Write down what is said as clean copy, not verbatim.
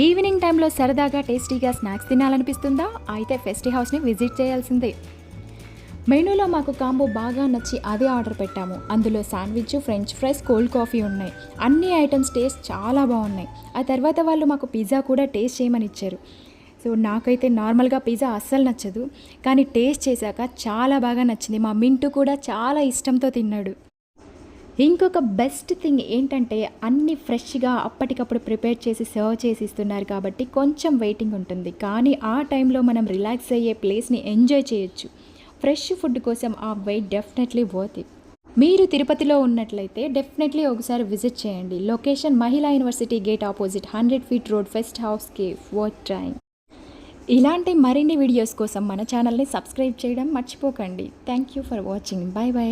Evening టైంలో సరదాగా టేస్టీగా స్నాక్స్ తినాలనిపిస్తుందా? అయితే ఫెస్టీ హౌస్ని విజిట్ చేయాల్సిందే. మెనూలో మాకు కాంబో బాగా నచ్చి అదే ఆర్డర్ పెట్టాము. అందులో sandwich, French fries, cold coffee ఉన్నాయి. అన్ని ఐటమ్స్ టేస్ట్ చాలా బాగున్నాయి. ఆ తర్వాత వాళ్ళు మాకు పిజ్జా కూడా టేస్ట్ చేయమని ఇచ్చారు. సో నాకైతే నార్మల్గా పిజ్జా అస్సలు నచ్చదు, కానీ టేస్ట్ చేశాక చాలా బాగా నచ్చింది. మా మింటూ కూడా చాలా ఇష్టంతో తిన్నాడు. ఇంకొక బెస్ట్ థింగ్ ఏంటంటే అన్నీ ఫ్రెష్‌గా అప్పటికప్పుడు ప్రిపేర్ చేసి సర్వ్ చేసి ఇస్తున్నారు కాబట్టి కొంచెం వెయిటింగ్ ఉంటుంది. కానీ ఆ టైంలో మనం రిలాక్స్ అయ్యే ప్లేస్‌ని ఎంజాయ్ చేయొచ్చు. ఫ్రెష్ ఫుడ్ కోసం ఆ వెయిట్ డెఫినెట్లీ వర్త్ ఇట్. మీరు తిరుపతిలో ఉన్నట్లయితే డెఫినెట్లీ ఒకసారి విజిట్ చేయండి. లొకేషన్ మహిళా university gate opposite 100 feet road, pest house cafe, worth time. ఇలాంటి మరిన్ని వీడియోస్ కోసం మన ఛానల్ని సబ్స్క్రైబ్ చేయడం మర్చిపోకండి. Thank you for watching. By by.